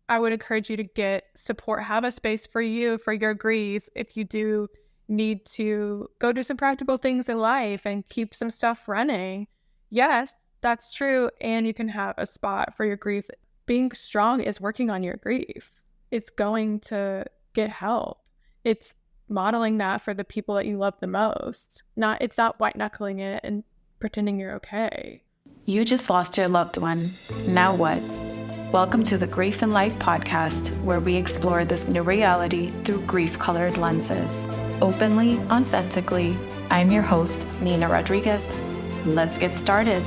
I would encourage you to get support, have a space for you, for your grief. If you do need to go do some practical things in life and keep some stuff running, yes, that's true. And you can have a spot for your grief. Being strong is working on your grief. It's going to get help. It's modeling that for the people that you love the most. It's not white knuckling it and pretending you're okay. You just lost your loved one. Now what? Welcome to the Grief and Life podcast, where we explore this new reality through grief-colored lenses. Openly, authentically, I'm your host, Nina Rodriguez. Let's get started.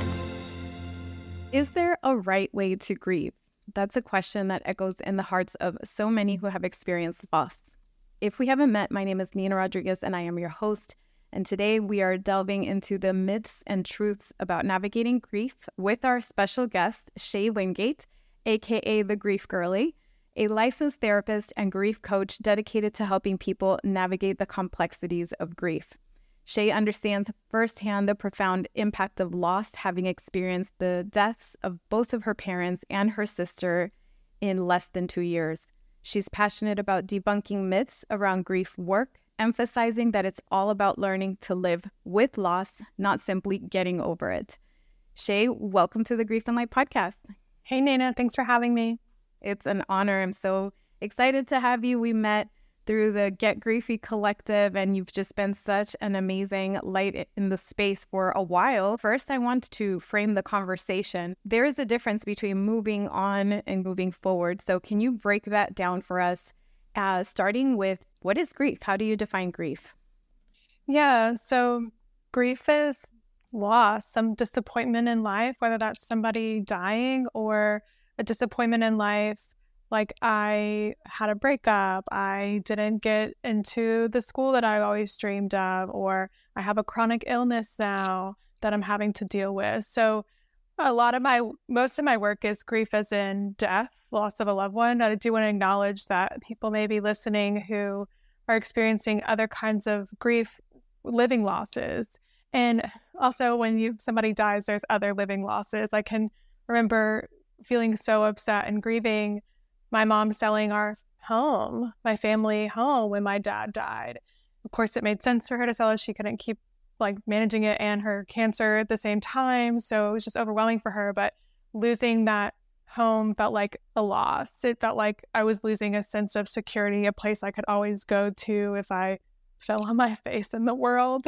Is there a right way to grieve? That's a question that echoes in the hearts of so many who have experienced loss. If we haven't met, my name is Nina Rodriguez and I am your host. And today we are delving into the myths and truths about navigating grief with our special guest, Shea Wingate, aka the Grief Girlie, a licensed therapist and grief coach dedicated to helping people navigate the complexities of grief. Shea understands firsthand the profound impact of loss, having experienced the deaths of both of her parents and her sister in less than 2 years. She's passionate about debunking myths around grief work, emphasizing that it's all about learning to live with loss, not simply getting over it. Shea, welcome to the Grief and Life podcast. Hey, Nina, thanks for having me. It's an honor. I'm so excited to have you. We met through the Get Griefy collective, and you've just been such an amazing light in the space for a while. First, I want to frame the conversation. There is a difference between moving on and moving forward. So can you break that down for us, starting with what is grief? How do you define grief? Yeah, so grief is loss, some disappointment in life, whether that's somebody dying or a disappointment in life. Like, I had a breakup, I didn't get into the school that I always dreamed of, or I have a chronic illness now that I'm having to deal with. So most of my work is grief as in death, loss of a loved one. I do want to acknowledge that people may be listening who are experiencing other kinds of grief, living losses. And also when somebody dies, there's other living losses. I can remember feeling so upset and grieving my mom selling our home, my family home, when my dad died. Of course, it made sense for her to sell it. She couldn't keep managing it and her cancer at the same time. So it was just overwhelming for her. But losing that home felt like a loss. It felt like I was losing a sense of security, a place I could always go to if I fell on my face in the world.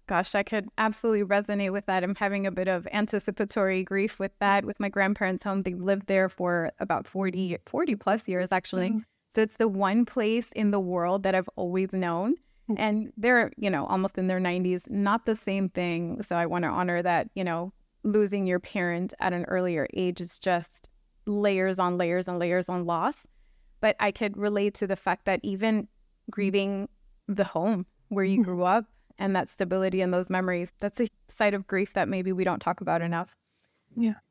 Gosh, I could absolutely resonate with that. I'm having a bit of anticipatory grief with that. With my grandparents' home, they lived there for about 40 plus years, actually. Mm-hmm. So it's the one place in the world that I've always known. And they're, almost in their 90s, not the same thing. So I want to honor that, losing your parent at an earlier age is just layers on layers and layers on loss. But I could relate to the fact that even grieving the home where you grew up, and that stability and those memories, that's a side of grief that maybe we don't talk about enough.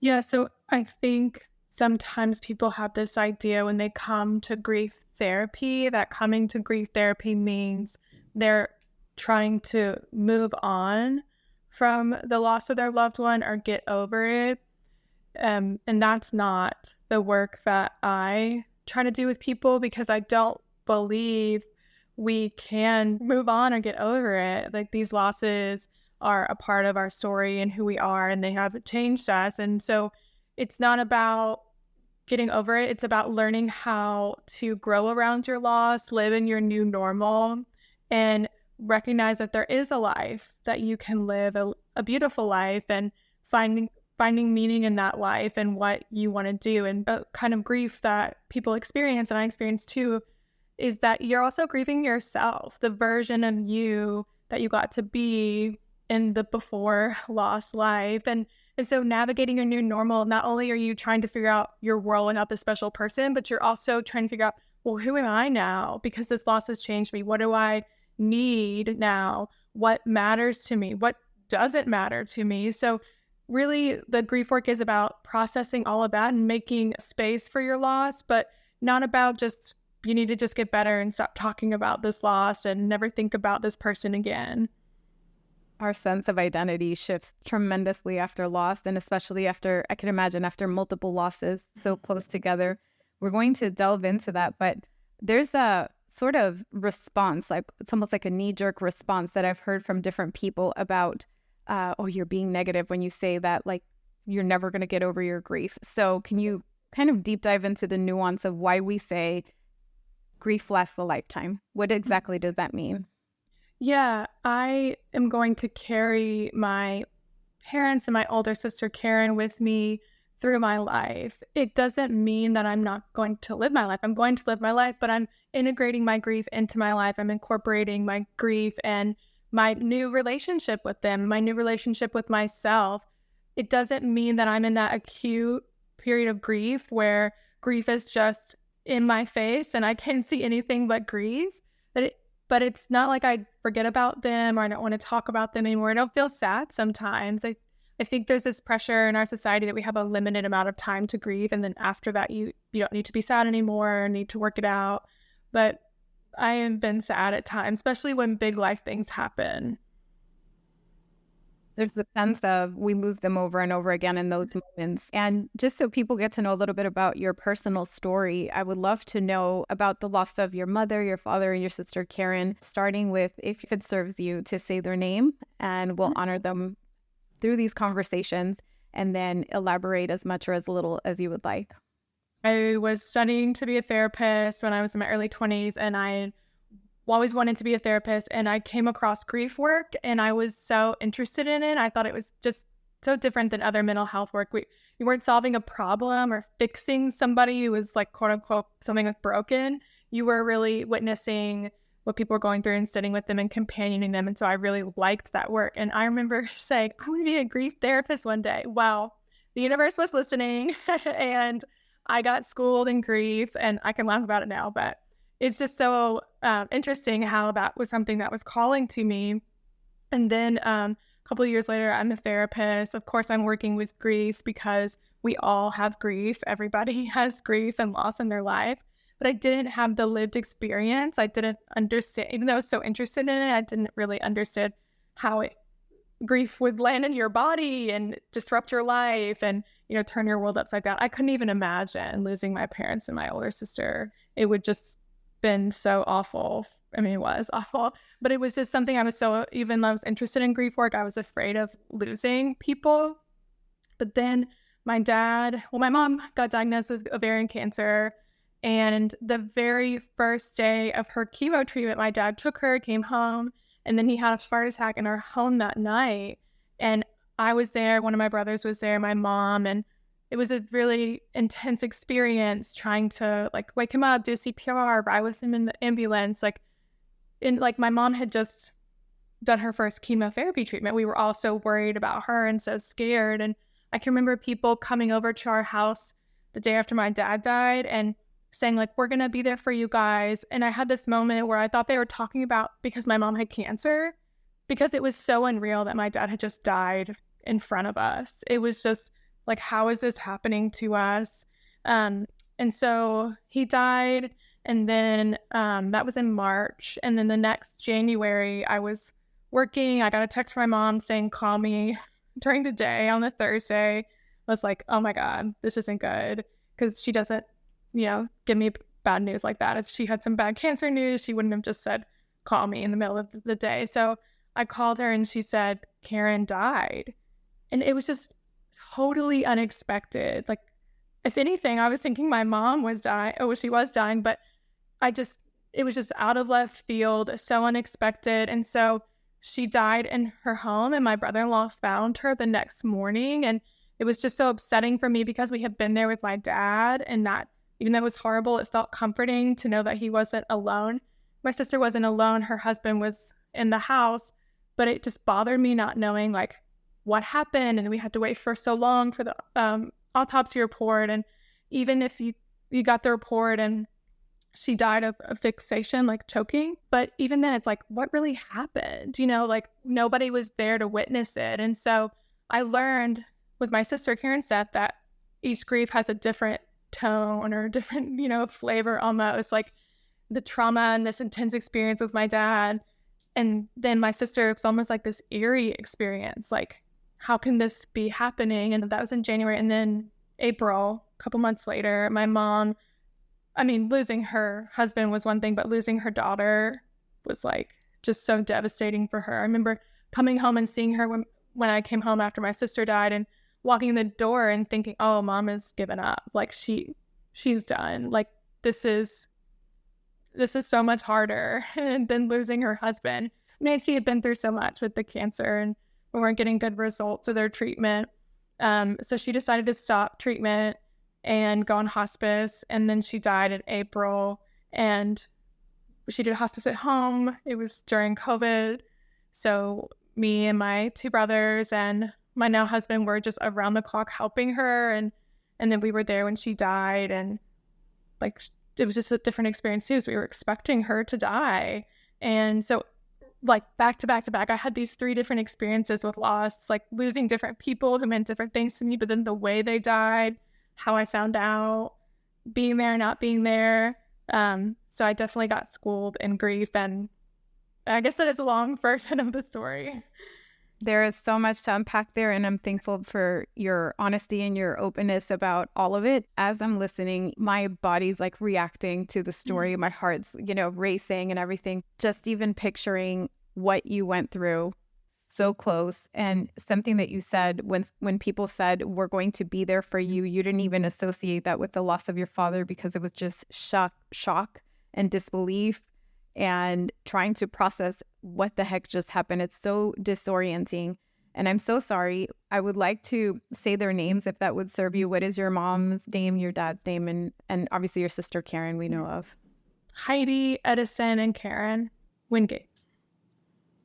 Yeah. So I think sometimes people have this idea when they come to grief therapy that coming to grief therapy means they're trying to move on from the loss of their loved one or get over it. And that's not the work that I try to do with people, because I don't believe we can move on or get over it. Like, these losses are a part of our story and who we are, and they have changed us. And so it's not about getting over it. It's about learning how to grow around your loss, live in your new normal, and recognize that there is a life that you can live, a beautiful life, and finding meaning in that life and what you want to do. And the kind of grief that people experience, and I experience too, is that you're also grieving yourself, the version of you that you got to be in the before lost life. And so navigating your new normal, not only are you trying to figure out your role and not the special person, but you're also trying to figure out, well, who am I now? Because this loss has changed me. What do I need now? What matters to me? What doesn't matter to me? So really, the grief work is about processing all of that and making space for your loss, but not about just, you need to just get better and stop talking about this loss and never think about this person again. Our sense of identity shifts tremendously after loss, and especially after, I can imagine, after multiple losses so close together. We're going to delve into that, but there's a sort of response, like it's almost like a knee-jerk response that I've heard from different people about, oh, you're being negative when you say that, like you're never going to get over your grief. So can you kind of deep dive into the nuance of why we say grief lasts a lifetime? What exactly does that mean? Yeah, I am going to carry my parents and my older sister Karen with me through my life. It doesn't mean that I'm not going to live my life. I'm going to live my life, but I'm integrating my grief into my life. I'm incorporating my grief and my new relationship with them, my new relationship with myself. It doesn't mean that I'm in that acute period of grief where grief is just in my face and I can't see anything but grief. But it's not like I forget about them or I don't want to talk about them anymore. I don't feel sad sometimes. I think there's this pressure in our society that we have a limited amount of time to grieve. And then after that, you don't need to be sad anymore or need to work it out. But I have been sad at times, especially when big life things happen. There's the sense of we lose them over and over again in those moments. And just so people get to know a little bit about your personal story, I would love to know about the loss of your mother, your father, and your sister, Karen, starting with, if it serves you, to say their name, and we'll honor them through these conversations, and then elaborate as much or as little as you would like. I was studying to be a therapist when I was in my early 20s, and I always wanted to be a therapist, and I came across grief work and I was so interested in it. I thought it was just so different than other mental health work. You weren't solving a problem or fixing somebody who was like, quote unquote, something was broken. You were really witnessing what people were going through and sitting with them and companioning them. And so I really liked that work. And I remember saying, I want to be a grief therapist one day. Wow. The universe was listening and I got schooled in grief, and I can laugh about it now, but it's just so interesting how that was something that was calling to me. And then a couple of years later, I'm a therapist. Of course, I'm working with grief because we all have grief. Everybody has grief and loss in their life. But I didn't have the lived experience. I didn't understand, even though I was so interested in it, I didn't really understand how grief would land in your body and disrupt your life and, turn your world upside down. I couldn't even imagine losing my parents and my older sister. It would just been so awful. I mean, it was awful, but it was just something even though I was interested in grief work, I was afraid of losing people. But then my mom got diagnosed with ovarian cancer, and the very first day of her chemo treatment, my dad took her, came home, and then he had a heart attack in our home that night. And I was there, one of my brothers was there, my mom, and it was a really intense experience trying to wake him up, do CPR, ride with him in the ambulance. My mom had just done her first chemotherapy treatment. We were all so worried about her and so scared. And I can remember people coming over to our house the day after my dad died and saying we're going to be there for you guys. And I had this moment where I thought they were talking about because my mom had cancer, because it was so unreal that my dad had just died in front of us. It was just how is this happening to us? And so he died, and then that was in March. And then the next January, I was working. I got a text from my mom saying, call me during the day on the Thursday. I was like, oh my God, this isn't good. Because she doesn't, give me bad news like that. If she had some bad cancer news, she wouldn't have just said, call me in the middle of the day. So I called her and she said, Karen died. And it was just totally unexpected. If anything, I was thinking my mom was dying. Oh, she was dying, but it was just out of left field, so unexpected. And so she died in her home, and my brother-in-law found her the next morning. And it was just so upsetting for me because we had been there with my dad, and that, even though it was horrible, it felt comforting to know that he wasn't alone. My sister wasn't alone. Her husband was in the house, but it just bothered me not knowing what happened, and we had to wait for so long for the autopsy report. And even if you got the report and she died of fixation, choking, but even then it's what really happened? Nobody was there to witness it. And so I learned with my sister Karen's death that each grief has a different tone or different, flavor almost. The trauma and this intense experience with my dad, and then my sister, it's almost like this eerie experience. How can this be happening? And that was in January. And then April, a couple months later, my mom I mean, losing her husband was one thing, but losing her daughter was like just so devastating for her. I remember coming home and seeing her when I came home after my sister died, and walking in the door and thinking, oh, mom has given up. Like she's done. Like this is so much harder than losing her husband. I mean, she had been through so much with the cancer, and we weren't getting good results of their treatment. So she decided to stop treatment and go on hospice. And then she died in April, and she did hospice at home. It was during COVID. So me and my two brothers and my now husband were just around the clock helping her. And then we were there when she died. And like, it was just a different experience too. So we were expecting her to die. And so like back to back to back, I had these 3 different experiences with loss, like losing different people who meant different things to me, but then the way they died, how I found out, being there, not being there. So I definitely got schooled in grief, and I guess that is a long version of the story. There is so much to unpack there, and I'm thankful for your honesty and your openness about all of it. As I'm listening, my body's like reacting to the story. My heart's, racing and everything. Just even picturing what you went through, so close. And something that you said when people said, we're going to be there for you, you didn't even associate that with the loss of your father, because it was just shock and disbelief and trying to process what the heck just happened. It's so disorienting. And I'm so sorry. I would like to say their names if that would serve you. What is your mom's name, your dad's name, and obviously your sister Karen we know of? Heidi, Edison, and Karen Wingate.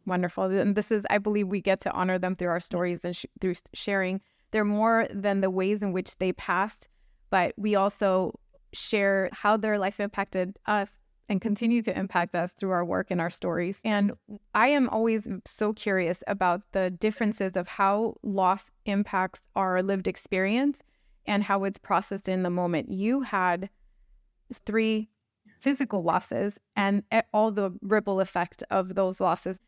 Wonderful. And this is, I believe we get to honor them through our stories and through sharing. They're more than the ways in which they passed, but we also share how their life impacted us and continue to impact us through our work and our stories. And I am always so curious about the differences of how loss impacts our lived experience and how it's processed in the moment. You had 3 physical losses and all the ripple effect of those losses.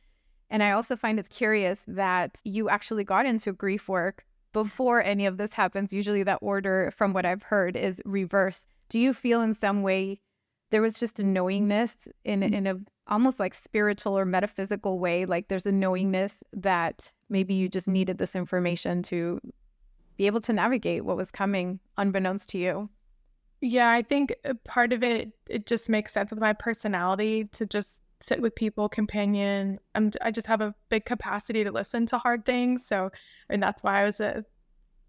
And I also find it curious that you actually got into grief work before any of this happens. Usually that order, from what I've heard, is reverse. Do you feel in some way there was just a knowingness in a almost like spiritual or metaphysical way, like there's a knowingness that maybe you just needed this information to be able to navigate what was coming unbeknownst to you? Yeah, I think part of it just makes sense with my personality to just sit with people, companion. I just have a big capacity to listen to hard things. So, and that's why I was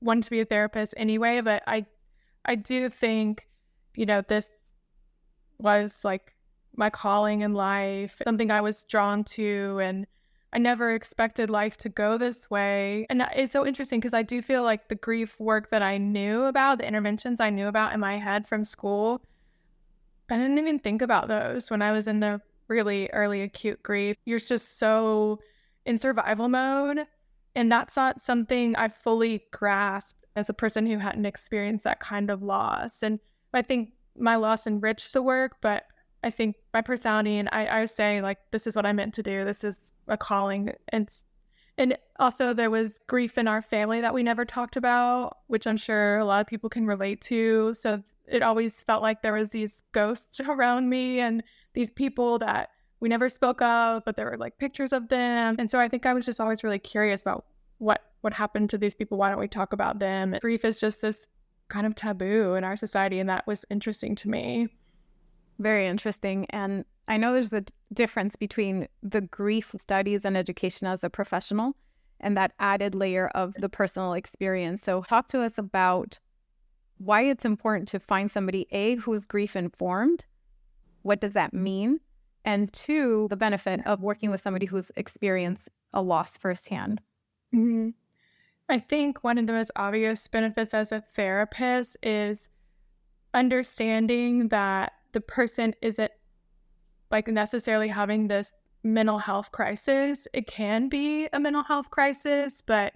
wanted to be a therapist anyway. But I do think, this was like my calling in life, something I was drawn to, and I never expected life to go this way. And it's so interesting because I do feel like the grief work that I knew about, the interventions I knew about in my head from school, I didn't even think about those when I was in the really early acute grief. You're just so in survival mode, and that's not something I fully grasped as a person who hadn't experienced that kind of loss. And I think my loss enriched the work, but I think my personality, and I was saying, like, this is what I meant to do. This is a calling. And also there was grief in our family that we never talked about, which I'm sure a lot of people can relate to. So it always felt like there was these ghosts around me and these people that we never spoke of, but there were like pictures of them. And so I think I was just always really curious about what happened to these people. Why don't we talk about them? Grief is just this kind of taboo in our society, and that was interesting to me. Very interesting. And I know there's a difference between the grief studies and education as a professional and that added layer of the personal experience. So talk to us about why it's important to find somebody, A, who's grief informed. What does that mean? And 2, the benefit of working with somebody who's experienced a loss firsthand. Mm-hmm. I think one of the most obvious benefits as a therapist is understanding that the person isn't like necessarily having this mental health crisis. It can be a mental health crisis, but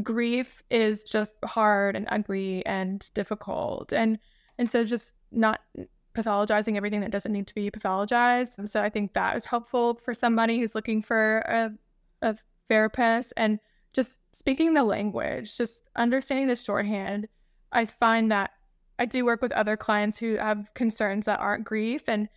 grief is just hard and ugly and difficult. And so just not pathologizing everything that doesn't need to be pathologized. So I think that is helpful for somebody who's looking for a therapist, and just speaking the language, just understanding the shorthand. I find that I do work with other clients who have concerns that aren't grief, and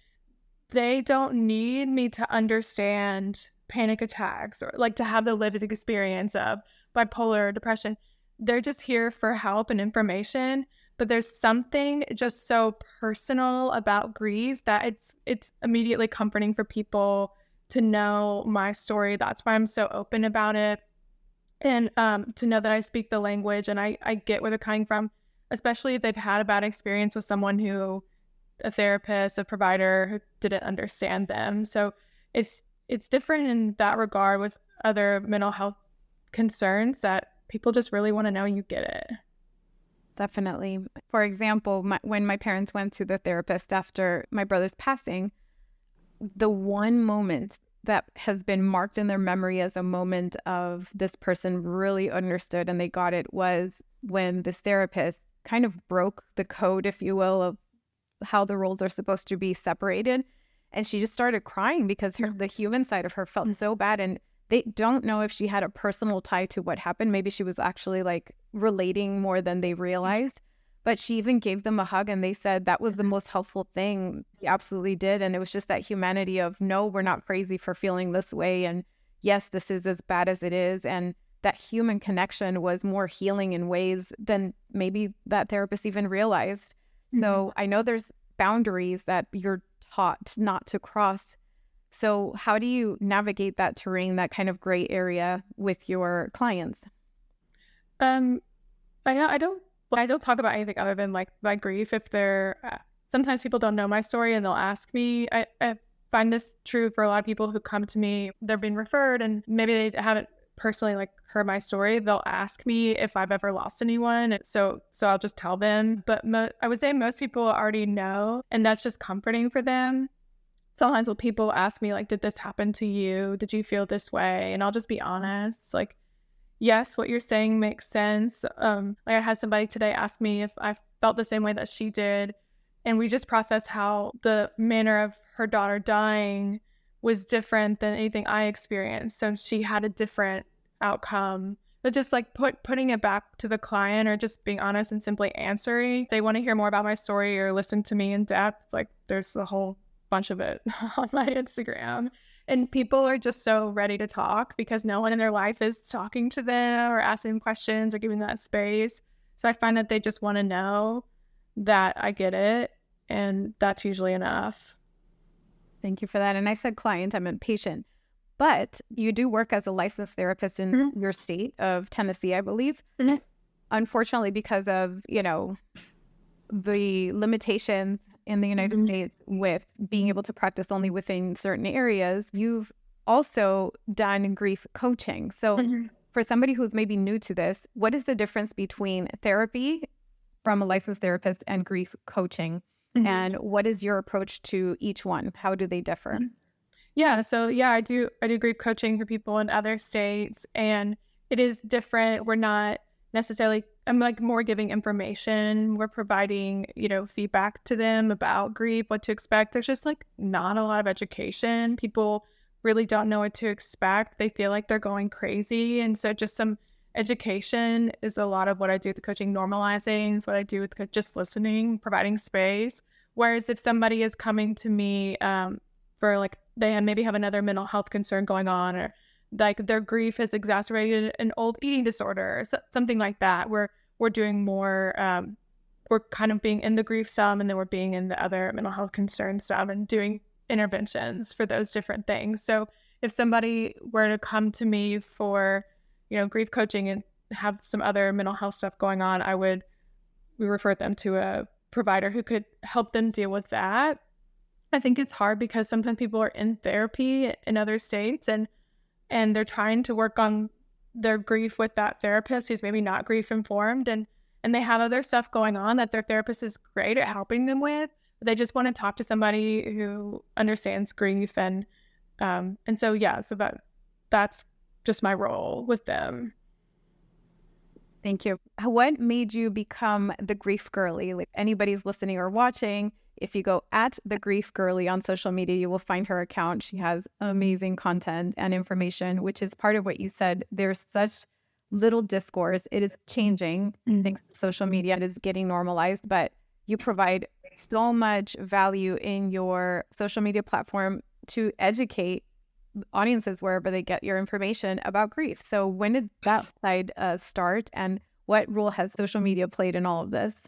they don't need me to understand panic attacks or like to have the lived experience of bipolar depression. They're just here for help and information. But there's something just so personal about grief that it's immediately comforting for people to know my story. That's why I'm so open about it. And to know that I speak the language and I get where they're coming from, especially if they've had a bad experience with someone who, a therapist, a provider who didn't understand them. So it's different in that regard with other mental health concerns that people just really want to know you get it. Definitely. For example, when my parents went to the therapist after my brother's passing, the one moment that has been marked in their memory as a moment of this person really understood and they got it was when this therapist kind of broke the code, if you will, of how the roles are supposed to be separated. And she just started crying because the human side of her felt so bad. And they don't know if she had a personal tie to what happened. Maybe she was actually like relating more than they realized. But she even gave them a hug and they said that was the most helpful thing. He absolutely did. And it was just that humanity of, no, we're not crazy for feeling this way. And yes, this is as bad as it is. And that human connection was more healing in ways than maybe that therapist even realized. So I know there's boundaries that you're taught not to cross. So how do you navigate that terrain, that kind of gray area with your clients? I don't talk about anything other than like my grief. If they're sometimes people don't know my story and they'll ask me. I find this true for a lot of people who come to me. They're being referred and maybe they haven't personally like heard my story. They'll ask me if I've ever lost anyone. So I'll just tell them. But I would say most people already know, and that's just comforting for them. Sometimes when people ask me like, did this happen to you? Did you feel this way? And I'll just be honest, like, yes, what you're saying makes sense. Like I had somebody today ask me if I felt the same way that she did. And we just processed how the manner of her daughter dying was different than anything I experienced. So she had a different outcome. But just like putting it back to the client or just being honest and simply answering. If they want to hear more about my story or listen to me in depth, like there's a whole bunch of it on my Instagram. And people are just so ready to talk because no one in their life is talking to them or asking questions or giving that space. So I find that they just want to know that I get it. And that's usually enough. Thank you for that. And I said client, I meant patient. But you do work as a licensed therapist in your state of Tennessee, I believe. Unfortunately, because of, the limitations in the United States with being able to practice only within certain areas, you've also done grief coaching. So for somebody who's maybe new to this, what is the difference between therapy from a licensed therapist and grief coaching? And what is your approach to each one? How do they differ? Yeah, so I do grief coaching for people in other states, and it is different. We're not necessarily, I'm like more giving information. We're providing, feedback to them about grief, what to expect. There's just like not a lot of education. People really don't know what to expect. They feel like they're going crazy. And so just some education is a lot of what I do with the coaching. Normalizing is what I do with just listening, providing space. Whereas if somebody is coming to me for like, they maybe have another mental health concern going on, or like their grief has exacerbated an old eating disorder or something like that, we're doing more, we're kind of being in the grief some, and then we're being in the other mental health concerns some and doing interventions for those different things. So if somebody were to come to me for, grief coaching and have some other mental health stuff going on, we refer them to a provider who could help them deal with that. I think it's hard because sometimes people are in therapy in other states and they're trying to work on their grief with that therapist who's maybe not grief informed, and they have other stuff going on that their therapist is great at helping them with, but they just want to talk to somebody who understands grief. And so that's just my role with them. Thank you. What made you become the Grief Girlie? Like anybody's listening or watching, if you go at the Grief Girlie on social media, you will find her account. She has amazing content and information, which is part of what you said. There's such little discourse. It is changing. I think social media is getting normalized, but you provide so much value in your social media platform to educate audiences wherever they get your information about grief. So when did that side start, and what role has social media played in all of this?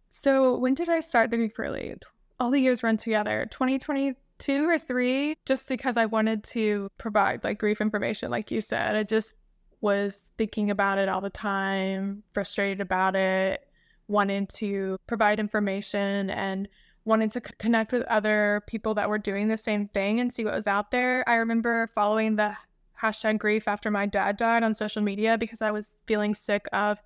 So when did I start the Grief Girlie? All the years run together. 2022 or 3, just because I wanted to provide like grief information, like you said. I just was thinking about it all the time, frustrated about it, wanted to provide information and wanted to connect with other people that were doing the same thing and see what was out there. I remember following the hashtag grief after my dad died on social media because I was feeling sick of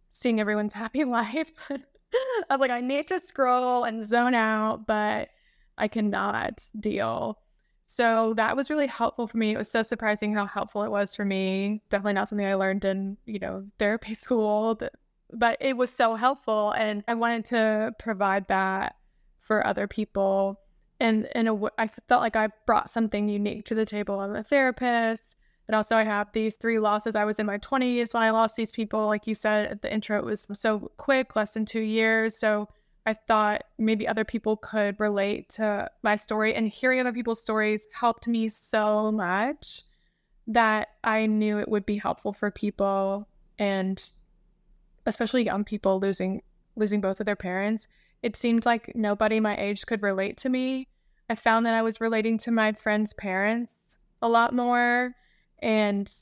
seeing everyone's happy life. I was like, I need to scroll and zone out, but I cannot deal. So that was really helpful for me. It was so surprising how helpful it was for me. Definitely not something I learned in, therapy school, but it was so helpful. And I wanted to provide that for other people. And I felt like I brought something unique to the table. I'm a therapist, but also I have these 3 losses. I was in my 20s when I lost these people. Like you said at the intro, it was so quick, less than 2 years. So I thought maybe other people could relate to my story, and hearing other people's stories helped me so much that I knew it would be helpful for people, and especially young people losing both of their parents. It seemed like nobody my age could relate to me. I found that I was relating to my friends' parents a lot more, and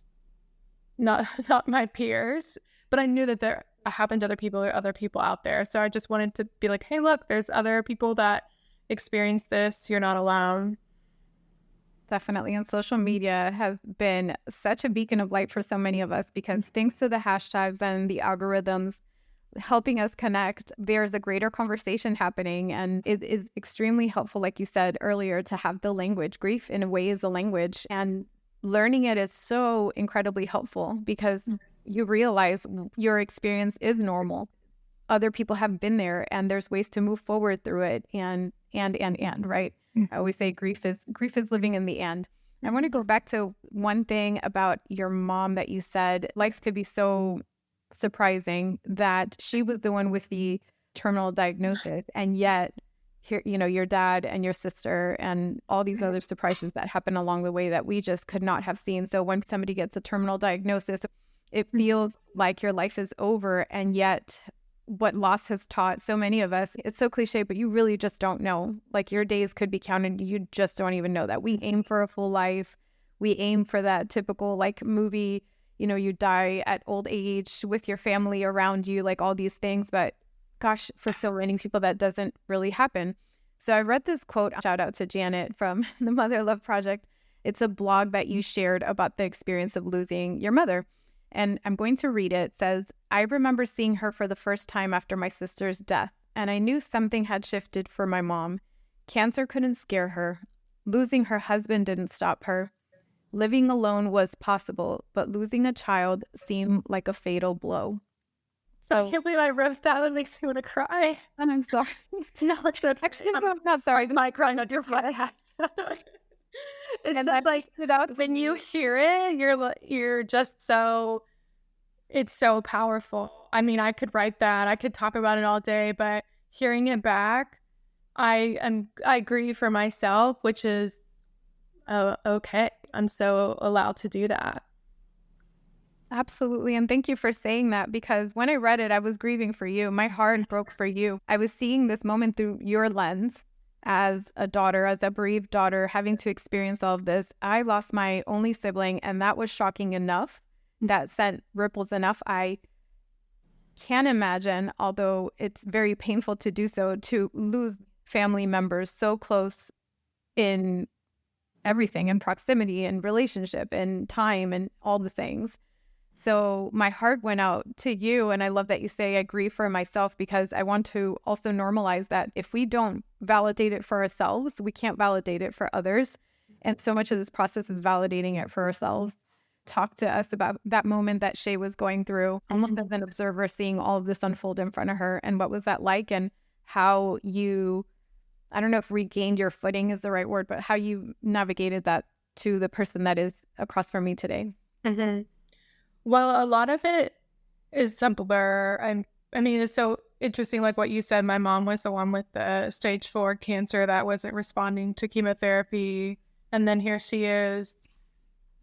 not my peers, but I knew that there happened to other people out there. So I just wanted to be like, hey, look, there's other people that experience this. You're not alone. Definitely. And social media has been such a beacon of light for so many of us because thanks to the hashtags and the algorithms helping us connect, there's a greater conversation happening. And it is extremely helpful, like you said earlier, to have the language. Grief in a way is a language, and learning it is so incredibly helpful because you realize your experience is normal. Other people have been there, and there's ways to move forward through it. And right? I always say grief is living in the end. I want to go back to one thing about your mom that you said. Life could be so surprising that she was the one with the terminal diagnosis, and yet here, your dad and your sister and all these other surprises that happen along the way that we just could not have seen. So when somebody gets a terminal diagnosis, it feels like your life is over, and yet what loss has taught so many of us, it's so cliche, but you really just don't know. Like your days could be counted. You just don't even know that. We aim for a full life. We aim for that typical like movie, you die at old age with your family around you, like all these things. But gosh, for so many people, that doesn't really happen. So I read this quote, shout out to Janet from the Mother Love Project. It's a blog that you shared about the experience of losing your mother. And I'm going to read it. It says, I remember seeing her for the first time after my sister's death, and I knew something had shifted for my mom. Cancer couldn't scare her. Losing her husband didn't stop her. Living alone was possible, but losing a child seemed like a fatal blow. So I can't believe I wrote that. It makes me want to cry. And I'm sorry. No, it's okay. Actually, I'm not sorry. My crying on your podcast. And I like it out when you hear it, you're just so, it's so powerful. I mean, I could write that, I could talk about it all day, but hearing it back, I grieve for myself, which is okay. I'm so allowed to do that. Absolutely. And thank you for saying that, because when I read it, I was grieving for you. My heart broke for you. I was seeing this moment through your lens as a daughter, as a bereaved daughter, having to experience all of this. I lost my only sibling, and that was shocking enough. That sent ripples enough. I can imagine, although it's very painful to do so, to lose family members so close in everything, in proximity and relationship and time and all the things. So my heart went out to you, and I love that you say I grieve for myself, because I want to also normalize that if we don't validate it for ourselves, we can't validate it for others. And so much of this process is validating it for ourselves. Talk to us about that moment that Shea was going through, almost as an observer, seeing all of this unfold in front of her. And what was that like, and how you, I don't know if regained your footing is the right word, but how you navigated that to the person that is across from me today. Mm-hmm. Well, a lot of it is simpler. I mean, it's so interesting, like what you said, my mom was the one with the stage 4 cancer that wasn't responding to chemotherapy. And then here she is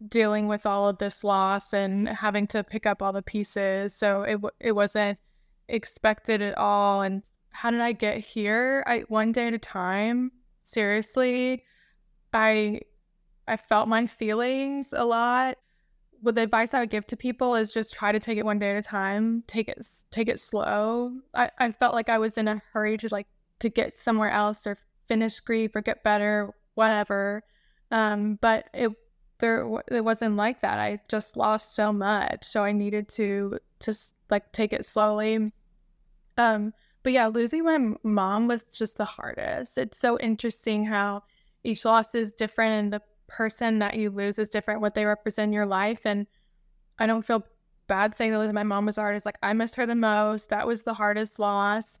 dealing with all of this loss and having to pick up all the pieces. So it wasn't expected at all. And how did I get here? One day at a time. Seriously, I felt my feelings a lot. What the advice I would give to people is just try to take it one day at a time. Take it slow. I felt like I was in a hurry to get somewhere else or finish grief or get better, whatever. But it wasn't like that. I just lost so much, so I needed to like take it slowly. But yeah, losing my mom was just the hardest. It's so interesting how each loss is different and the person that you lose is different, what they represent in your life. And I don't feel bad saying that losing my mom was the hardest. Like, I missed her the most. That was the hardest loss.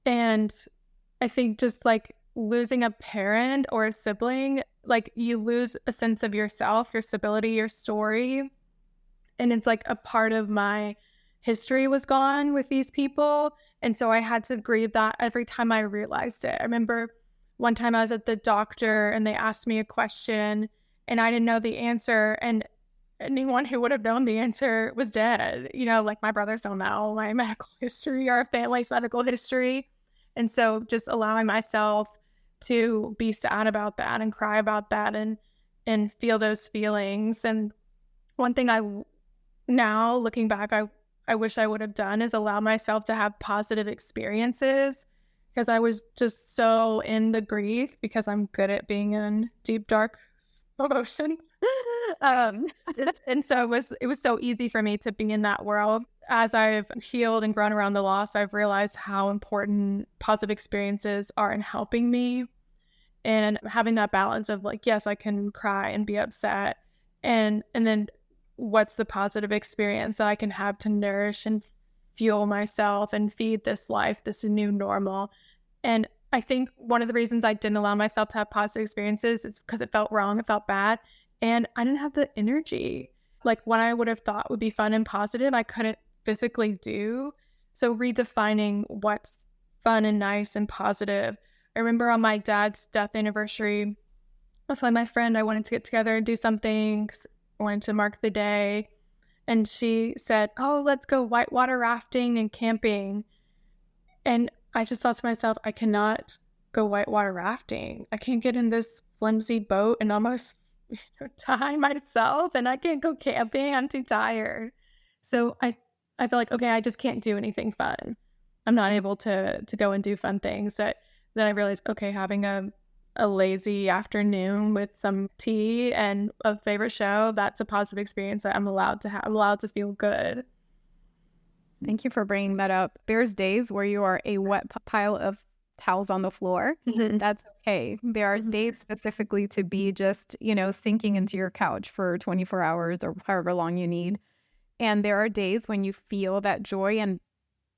And I think just like losing a parent or a sibling, like you lose a sense of yourself, your stability, your story. And it's like a part of my history was gone with these people. And so I had to grieve that every time I realized it. I remember one time I was at the doctor and they asked me a question and I didn't know the answer. And anyone who would have known the answer was dead. You know, like my brothers don't know my medical history or our family's medical history. And so just allowing myself to be sad about that and cry about that and feel those feelings. And one thing now looking back, I wish I would have done is allow myself to have positive experiences, because I was just so in the grief because I'm good at being in deep, dark emotions. And so it was so easy for me to be in that world. As I've healed and grown around the loss, I've realized how important positive experiences are in helping me, and having that balance of like, yes, I can cry and be upset, and then what's the positive experience that I can have to nourish and fuel myself and feed this life, this new normal. And I think one of the reasons I didn't allow myself to have positive experiences is because it felt wrong, it felt bad, and I didn't have the energy. Like what I would have thought would be fun and positive, I couldn't physically do. So redefining what's fun and nice and positive. I remember on my dad's death anniversary, I was telling my friend I wanted to get together and do something because I wanted to mark the day. And she said, oh, let's go whitewater rafting and camping. And I just thought to myself, I cannot go whitewater rafting. I can't get in this flimsy boat and almost die myself. And I can't go camping. I'm too tired. So I feel like, okay, I just can't do anything fun. I'm not able to go and do fun things. Then I realized, okay, having a lazy afternoon with some tea and a favorite show, that's a positive experience that I'm allowed to have. I'm allowed to feel good. Thank you for bringing that up. There's days where you are a wet pile of towels on the floor. Mm-hmm. That's okay. There are days specifically to be just, sinking into your couch for 24 hours or however long you need. And there are days when you feel that joy, and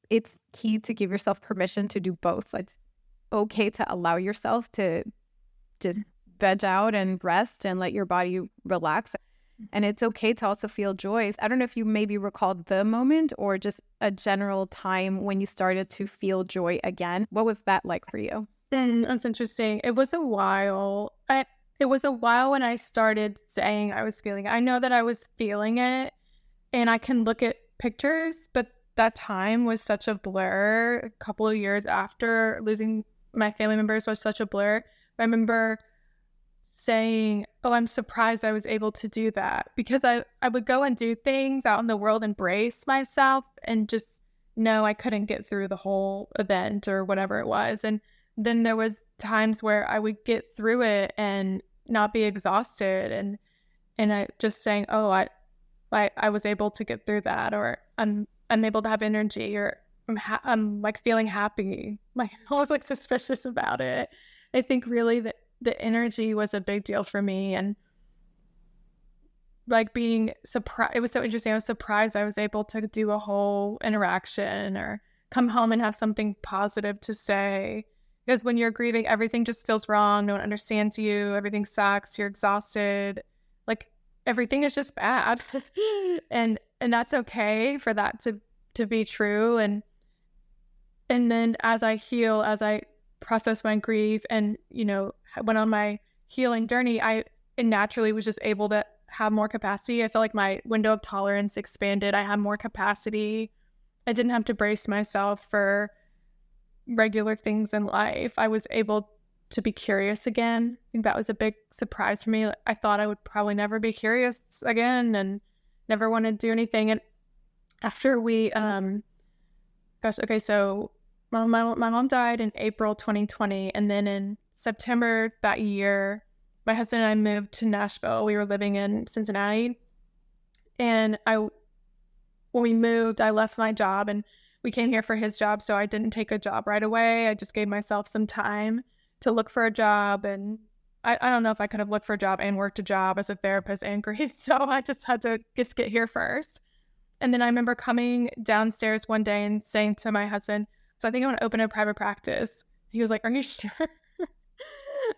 it's key to give yourself permission to do both. It's okay to allow yourself to just veg out and rest and let your body relax. And it's okay to also feel joy. I don't know if you maybe recalled the moment or just a general time when you started to feel joy again. What was that like for you? That's interesting. It was a while. It was a while when I started saying I was feeling it. I know that I was feeling it, and I can look at pictures, but that time was such a blur. A couple of years after losing my family members was such a blur. I remember saying, oh, I'm surprised I was able to do that, because I would go and do things out in the world and brace myself and just know I couldn't get through the whole event or whatever it was. And then there was times where I would get through it and not be exhausted, and I just saying, oh, I was able to get through that, or I'm able to have energy, or I'm like feeling happy. Like I was like suspicious about it. I think really that the energy was a big deal for me, and like being surprised. It was so interesting. I was surprised I was able to do a whole interaction or come home and have something positive to say. Because when you're grieving, everything just feels wrong. No one understands you. Everything sucks. You're exhausted. Like everything is just bad. and that's okay for that to be true. And And then as I heal, as I process my grief and, went on my healing journey, I naturally was just able to have more capacity. I felt like my window of tolerance expanded. I had more capacity. I didn't have to brace myself for regular things in life. I was able to be curious again. I think that was a big surprise for me. I thought I would probably never be curious again and never want to do anything. And after we, so my mom died in April 2020. And then in September that year, my husband and I moved to Nashville. We were living in Cincinnati. And when we moved, I left my job and we came here for his job. So I didn't take a job right away. I just gave myself some time to look for a job. And I don't know if I could have looked for a job and worked a job as a therapist and grief. So I just had to just get here first. And then I remember coming downstairs one day and saying to my husband, so I think I want to open a private practice. He was like, are you sure?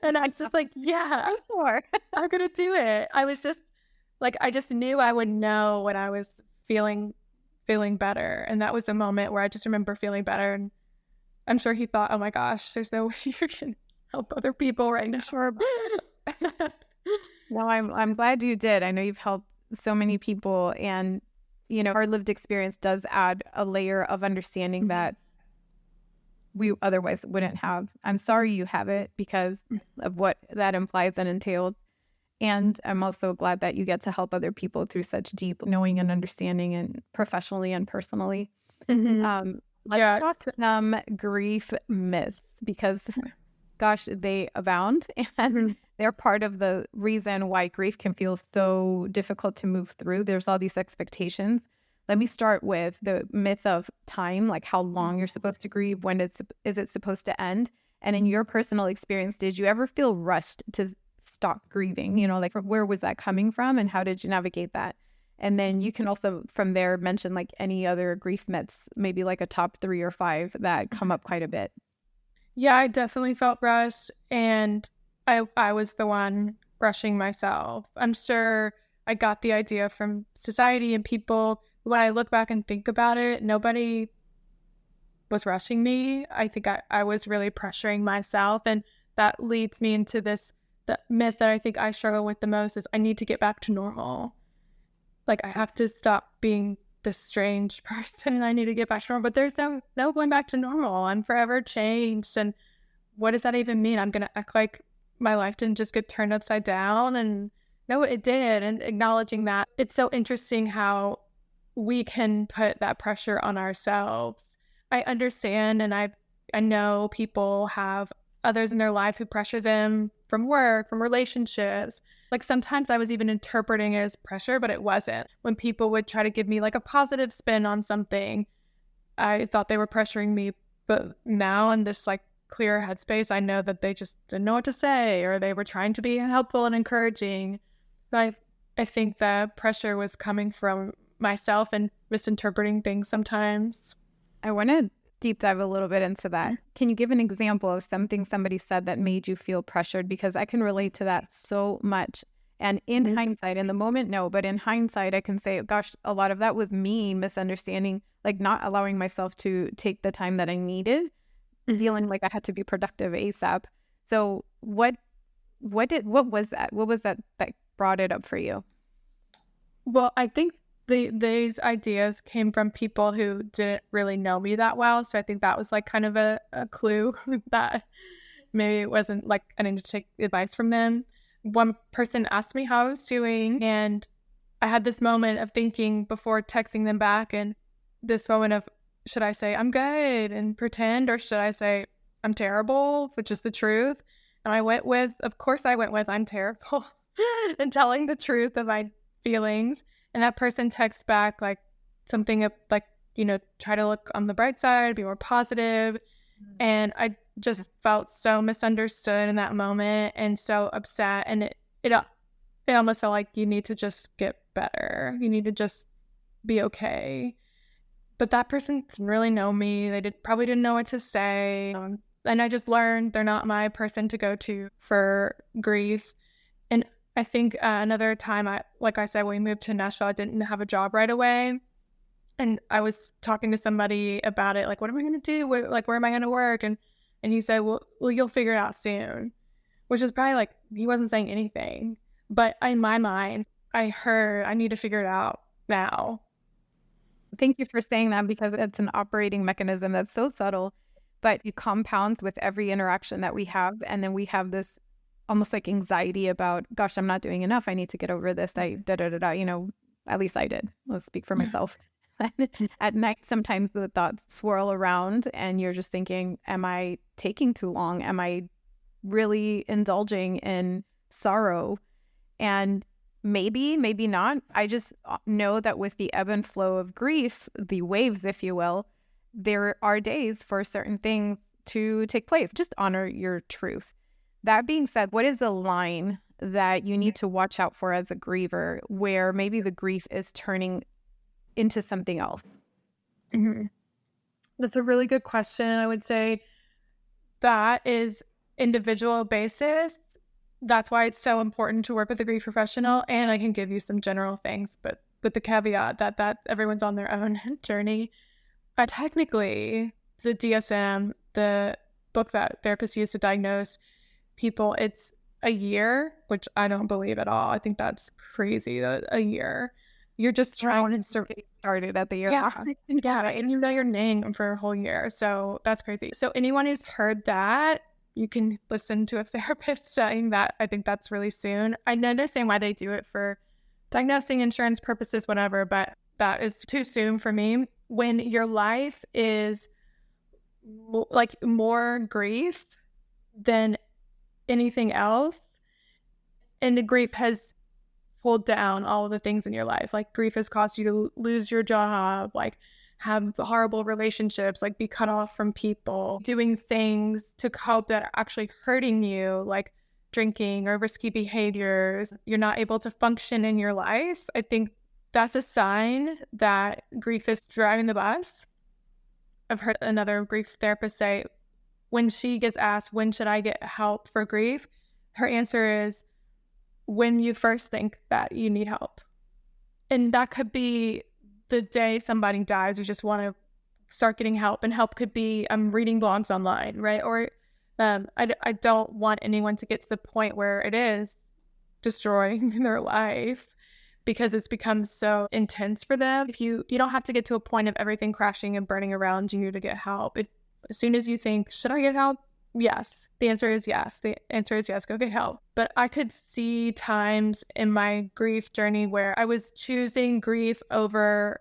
And I was just like, yeah, I'm sure. I'm going to do it. I was just like, I just knew I would know when I was feeling better. And that was a moment where I just remember feeling better. And I'm sure he thought, oh my gosh, there's no way you can help other people right now. Sure. No, I'm glad you did. I know you've helped so many people, and our lived experience does add a layer of understanding that we otherwise wouldn't have. I'm sorry you have it because of what that implies and entails. And I'm also glad that you get to help other people through such deep knowing and understanding, and professionally and personally. Let's talk some grief myths, because gosh, they abound, and they're part of the reason why grief can feel so difficult to move through. There's all these expectations. Let me start with the myth of time, like how long you're supposed to grieve, when is it supposed to end? And in your personal experience, did you ever feel rushed to stop grieving? Like where was that coming from, and how did you navigate that? And then you can also from there mention like any other grief myths, maybe like a top 3 or 5 that come up quite a bit. Yeah, I definitely felt rushed, and I was the one rushing myself. I'm sure I got the idea from society and people. When I look back and think about it, nobody was rushing me. I think I was really pressuring myself, and that leads me into the myth that I think I struggle with the most is I need to get back to normal. Like I have to stop being this strange person and I need to get back to normal. But there's no going back to normal. I'm forever changed. And what does that even mean? I'm going to act like my life didn't just get turned upside down. And no, it did. And acknowledging that, it's so interesting how we can put that pressure on ourselves. I understand, and I know people have others in their life who pressure them from work, from relationships. Like sometimes I was even interpreting it as pressure, but it wasn't. When people would try to give me like a positive spin on something, I thought they were pressuring me. But now in this like clear headspace, I know that they just didn't know what to say, or they were trying to be helpful and encouraging. So I think the pressure was coming from myself and misinterpreting things sometimes. I want to deep dive a little bit into that. Can you give an example of something somebody said that made you feel pressured? Because I can relate to that so much. And in hindsight, in the moment, no, but in hindsight, I can say, gosh, a lot of that was me misunderstanding, like not allowing myself to take the time that I needed, feeling like I had to be productive ASAP. So what was that? What was that brought it up for you? Well, I think these ideas came from people who didn't really know me that well. So I think that was like kind of a clue that maybe it wasn't like I needed to take advice from them. One person asked me how I was doing, and I had this moment of thinking before texting them back, and this moment of, should I say I'm good and pretend, or should I say I'm terrible, which is the truth? And of course I went with I'm terrible and telling the truth of my feelings. And that person texts back like something like, try to look on the bright side, be more positive. And I just felt so misunderstood in that moment and so upset. And it almost felt like you need to just get better. You need to just be okay. But that person didn't really know me. They probably didn't know what to say. And I just learned they're not my person to go to for grief. And I think another time, like I said, when we moved to Nashville, I didn't have a job right away. And I was talking to somebody about it, like, what am I going to do? Where am I going to work? And he said, well, you'll figure it out soon, which is probably like, he wasn't saying anything. But in my mind, I heard I need to figure it out now. Thank you for saying that, because it's an operating mechanism that's so subtle, but it compounds with every interaction that we have. And then we have this almost like anxiety about, gosh, I'm not doing enough. I need to get over this. At least I did. Let's speak for myself. At night, sometimes the thoughts swirl around and you're just thinking, am I taking too long? Am I really indulging in sorrow? And maybe not. I just know that with the ebb and flow of grief, the waves, if you will, there are days for certain things to take place. Just honor your truth. That being said, what is a line that you need to watch out for as a griever where maybe the grief is turning into something else? Mm-hmm. That's a really good question. I would say that is individual basis. That's why it's so important to work with a grief professional. And I can give you some general things, but with the caveat that everyone's on their own journey. Technically, the DSM, the book that therapists use to diagnose people, it's a year, which I don't believe at all. I think that's crazy. A year. You're just trying to started at the year. Yeah, and you know your name for a whole year. So that's crazy. So anyone who's heard that, you can listen to a therapist saying that. I think that's really soon. I understand why they do it for diagnosing, insurance purposes, whatever, but that is too soon for me. When your life is like more grief than anything else, and the grief has pulled down all of the things in your life, like grief has caused you to lose your job, like have horrible relationships, like be cut off from people, doing things to cope that are actually hurting you, like drinking or risky behaviors. You're not able to function in your life. I think that's a sign that grief is driving the bus. I've heard another grief therapist say, when she gets asked, when should I get help for grief? Her answer is, when you first think that you need help. And that could be the day somebody dies, you just want to start getting help. And help could be reading blogs online, right? Or I don't want anyone to get to the point where it is destroying their life because it's become so intense for them. If you don't have to get to a point of everything crashing and burning around you to get help. As soon as you think, should I get help? Yes. The answer is yes. The answer is yes. Go get help. But I could see times in my grief journey where I was choosing grief over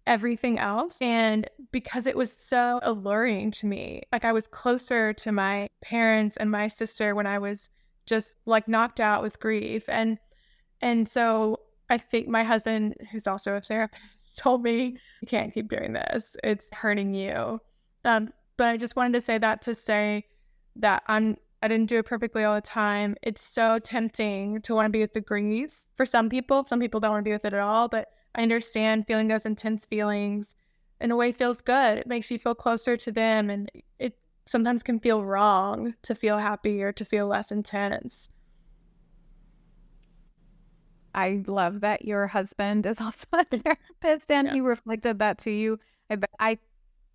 everything else. And because it was so alluring to me, like I was closer to my parents and my sister when I was just like knocked out with grief. And so I think my husband, who's also a therapist, told me, you can't keep doing this. It's hurting you. But I just wanted to say that to say that I didn't do it perfectly all the time. It's so tempting to want to be with the grief for some people. Some people don't want to be with it at all, but I understand feeling those intense feelings in a way feels good. It makes you feel closer to them, and it sometimes can feel wrong to feel happy or to feel less intense. I love that your husband is also a therapist and he reflected that to you. I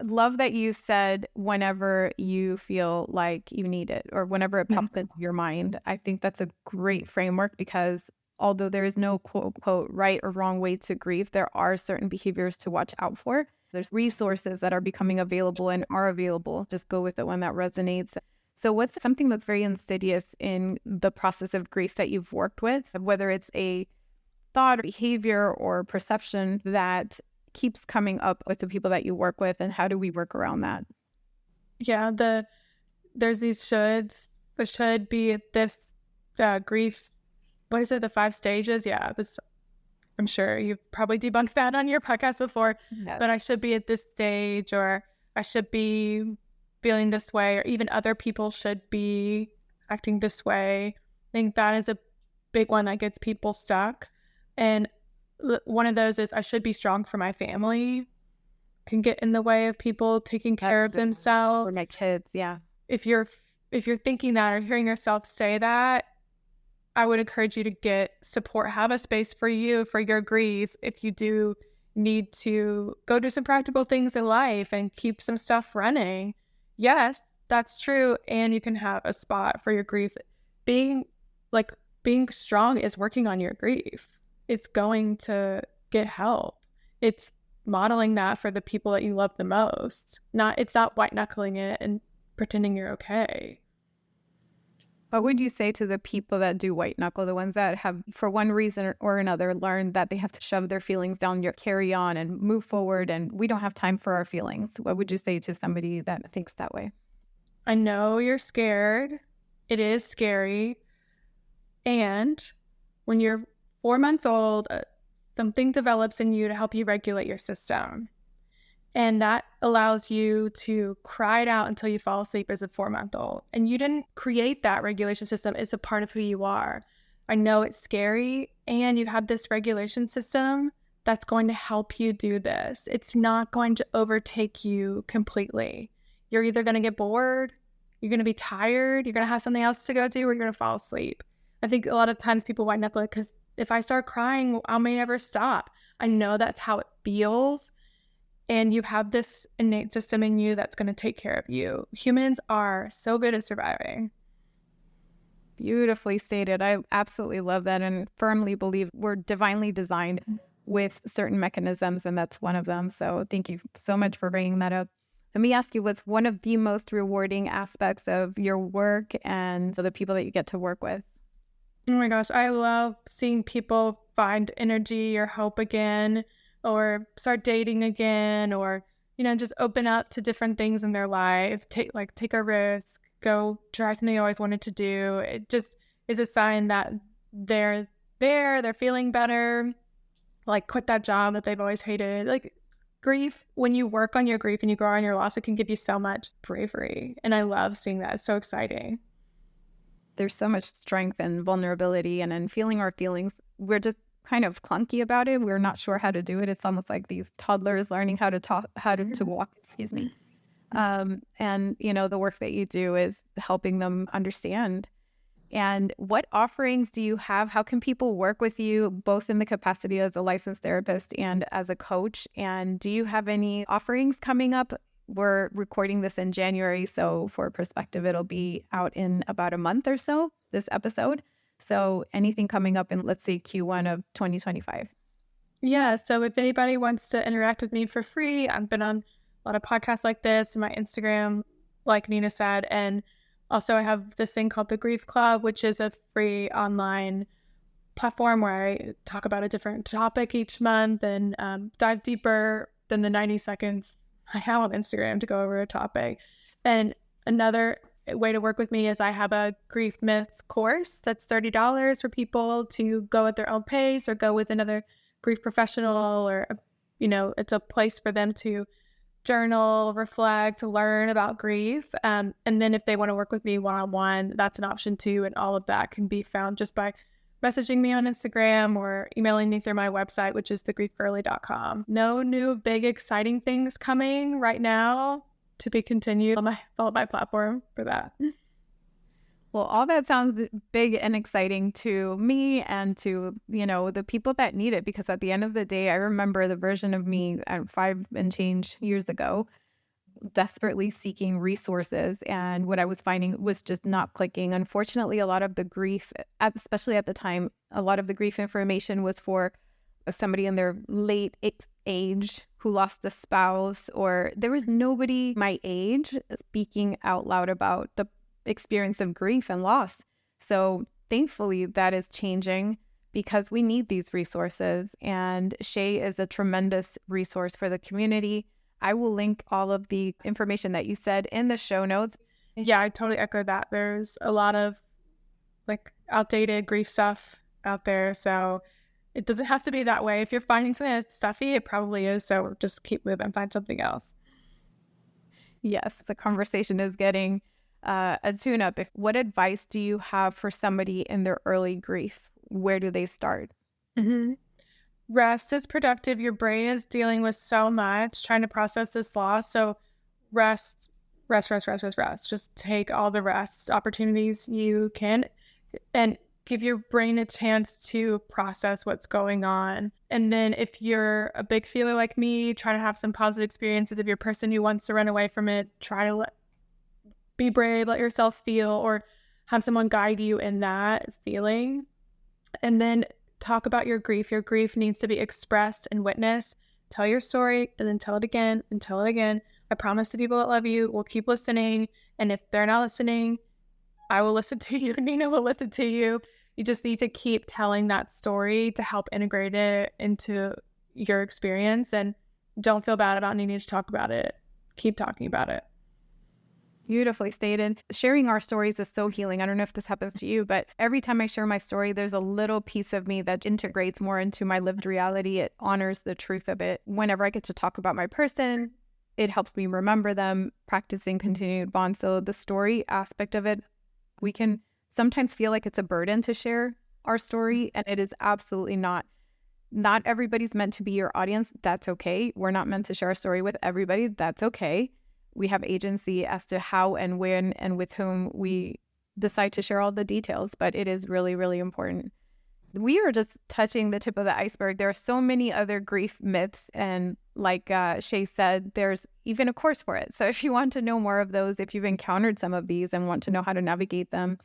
love that you said whenever you feel like you need it or whenever it pops into your mind. I think that's a great framework because although there is no quote unquote right or wrong way to grieve, there are certain behaviors to watch out for. There's resources that are becoming available and are available. Just go with the one that resonates. So what's something that's very insidious in the process of grief that you've worked with, whether it's a thought, behavior, or perception that keeps coming up with the people that you work with, and how do we work around that? Yeah, there's these shoulds. There should be this grief. What is it? The 5 stages? Yeah, I'm sure you've probably debunked that on your podcast before, but I should be at this stage, or I should be feeling this way, or even other people should be acting this way. I think that is a big one that gets people stuck. And one of those is I should be strong for my family. Can get in the way of people taking care of themselves. For my kids, yeah. If you're thinking that or hearing yourself say that, I would encourage you to get support. Have a space for you, for your grief. If you do need to go do some practical things in life and keep some stuff running. Yes, that's true. And you can have a spot for your grief. Being strong is working on your grief. It's going to get help. It's modeling that for the people that you love the most. It's not white knuckling it and pretending you're okay. What would you say to the people that do white knuckle, the ones that have, for one reason or another, learned that they have to shove their feelings down, carry on and move forward, and we don't have time for our feelings? What would you say to somebody that thinks that way? I know you're scared. It is scary. And when you're 4 months old, something develops in you to help you regulate your system. And that allows you to cry it out until you fall asleep as a 4-month-old. And you didn't create that regulation system. It's a part of who you are. I know it's scary. And you have this regulation system that's going to help you do this. It's not going to overtake you completely. You're either going to get bored, you're going to be tired, you're going to have something else to go do, or you're going to fall asleep. I think a lot of times people white knuckle it because if I start crying, I may never stop. I know that's how it feels. And you have this innate system in you that's going to take care of you. Humans are so good at surviving. Beautifully stated. I absolutely love that and firmly believe we're divinely designed with certain mechanisms, and that's one of them. So thank you so much for bringing that up. Let me ask you, what's one of the most rewarding aspects of your work and the people that you get to work with? Oh my gosh, I love seeing people find energy or hope again, or start dating again, or, just open up to different things in their lives, take a risk, go try something they always wanted to do. It just is a sign that they're feeling better, quit that job that they've always hated. Grief, when you work on your grief and you grow on your loss, it can give you so much bravery. And I love seeing that. It's so exciting. There's so much strength and vulnerability and in feeling our feelings. We're just kind of clunky about it. We're not sure how to do it. It's almost like these toddlers learning how to talk, to walk, excuse me. And, the work that you do is helping them understand. And what offerings do you have? How can people work with you, both in the capacity as a licensed therapist and as a coach? And do you have any offerings coming up? We're recording this in January, so for perspective, it'll be out in about a month or so, this episode. So anything coming up in, let's say, Q1 of 2025? Yeah, so if anybody wants to interact with me for free, I've been on a lot of podcasts like this, and my Instagram, like Nina said, and also I have this thing called the Grief Club, which is a free online platform where I talk about a different topic each month and dive deeper than the 90 seconds I have on Instagram to go over a topic. And another way to work with me is I have a grief myths course that's $30 for people to go at their own pace or go with another grief professional, or it's a place for them to journal, reflect, learn about grief, and then if they want to work with me one-on-one, that's an option too. And all of that can be found just by messaging me on Instagram or emailing me through my website, which is thegriefgirlie.com. No new big exciting things coming right now, to be continued. Follow my platform for that. Well, all that sounds big and exciting to me and to, the people that need it, because at the end of the day, I remember the version of me 5 and change years ago, desperately seeking resources. And what I was finding was just not clicking. Unfortunately, a lot of the grief, especially at the time, a lot of the grief information was for somebody in their late age who lost a spouse, or there was nobody my age speaking out loud about the experience of grief and loss. So thankfully that is changing, because we need these resources, and Shea is a tremendous resource for the community. I will link all of the information that you said in the show notes. Yeah, I totally echo that. There's a lot of outdated grief stuff out there, so it doesn't have to be that way. If you're finding something that's stuffy, it probably is. So just keep moving, find something else. Yes, the conversation is getting a tune-up. What advice do you have for somebody in their early grief? Where do they start? Mm-hmm. Rest is productive. Your brain is dealing with so much, trying to process this loss. So rest. Just take all the rest opportunities you can, and Give your brain a chance to process what's going on. And then if you're a big feeler like me, try to have some positive experiences. If you're a person who wants to run away from it, try to be brave, let yourself feel, or have someone guide you in that feeling. And then talk about your grief. Your grief needs to be expressed and witnessed. Tell your story and then tell it again and tell it again. I promise the people that love you will keep listening. And if they're not listening, I will listen to you. Nina will listen to you. You just need to keep telling that story to help integrate it into your experience. And don't feel bad about needing to talk about it. Keep talking about it. Beautifully stated. Sharing our stories is so healing. I don't know if this happens to you, but every time I share my story, there's a little piece of me that integrates more into my lived reality. It honors the truth of it. Whenever I get to talk about my person, it helps me remember them, practicing continued bond. So the story aspect of it, we can sometimes feel like it's a burden to share our story, and it is absolutely not. Not everybody's meant to be your audience. That's okay. We're not meant to share our story with everybody. That's okay. We have agency as to how and when and with whom we decide to share all the details, but it is really, really important. We are just touching the tip of the iceberg. There are so many other grief myths, and like Shea said, there's even a course for it. So if you want to know more of those, if you've encountered some of these and want to know how to navigate them,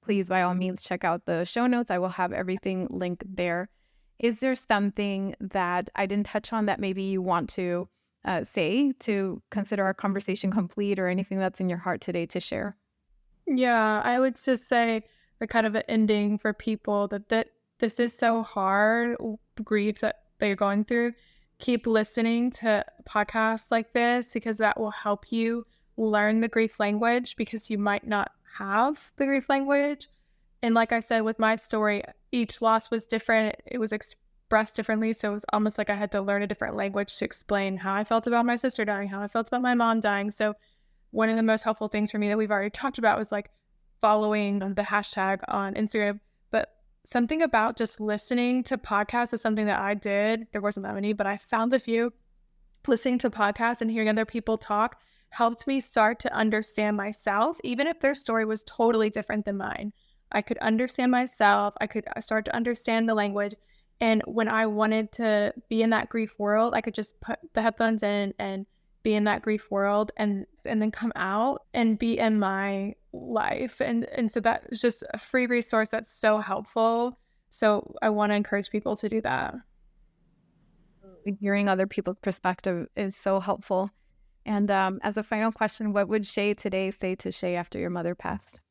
please, by all means, check out the show notes. I will have everything linked there. Is there something that I didn't touch on that maybe you want to say to consider our conversation complete, or anything that's in your heart today to share? Yeah, I would just say the kind of an ending for people that this is so hard, grief that you're going through. Keep listening to podcasts like this, because that will help you learn the grief language, because you might not have the grief language. And like I said, with my story, each loss was different. It was expressed differently. So it was almost like I had to learn a different language to explain how I felt about my sister dying, how I felt about my mom dying. So one of the most helpful things for me that we've already talked about was like following the hashtag on Instagram. But something about just listening to podcasts is something that I did. There wasn't that many, but I found a few. Listening to podcasts and hearing other people talk helped me start to understand myself, even if their story was totally different than mine. I could understand myself. I could start to understand the language. And when I wanted to be in that grief world, I could just put the headphones in and be in that grief world and then come out and be in my life. And so that is just a free resource that's so helpful. So I want to encourage people to do that. Hearing other people's perspective is so helpful. And as a final question, what would Shea today say to Shea after your mother passed?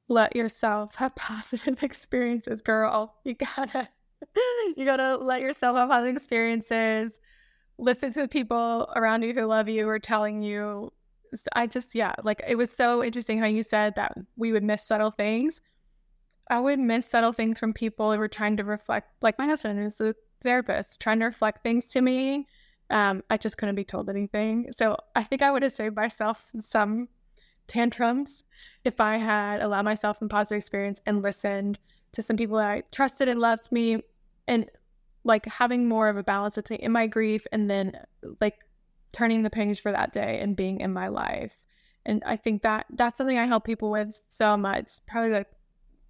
Let yourself have positive experiences, girl. You gotta let yourself have positive experiences. Listen to the people around you who love you or telling you. It was so interesting how you said that we would miss subtle things. I would miss subtle things from people who were trying to reflect, like my husband, who's a therapist, trying to reflect things to me. I just couldn't be told anything. So I think I would have saved myself some tantrums if I had allowed myself a positive experience and listened to some people that I trusted and loved me, and like having more of a balance between in my grief and then like turning the page for that day and being in my life. And I think that's something I help people with so much. Probably like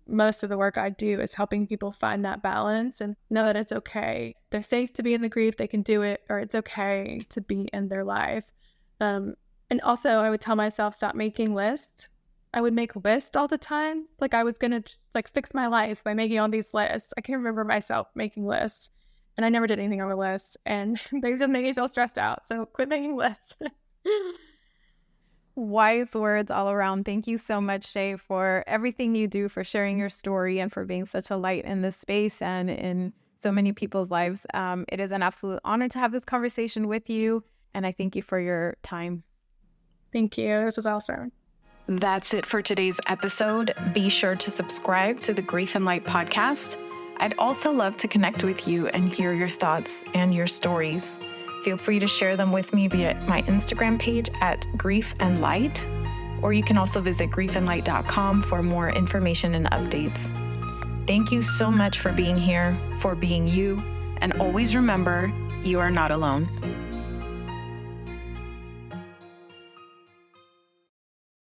most of the work I do is helping people find that balance and know that it's okay. They're safe to be in the grief. They can do it, or it's okay to be in their life. And also I would tell myself, stop making lists. I would make lists all the time. Like I was going to like fix my life by making all these lists. I can remember myself making lists, and I never did anything on the list, and they just make me feel stressed out. So quit making lists. Wise words all around. Thank you so much, Shea, for everything you do, for sharing your story, and for being such a light in this space and in so many people's lives. It is an absolute honor to have this conversation with you, and I thank you for your time. Thank you. This was awesome. That's it for today's episode. Be sure to subscribe to the Grief and Light podcast. I'd also love to connect with you and hear your thoughts and your stories. Feel free to share them with me via my Instagram page at Grief and Light, or you can also visit griefandlight.com for more information and updates. Thank you so much for being here, for being you, and always remember, you are not alone.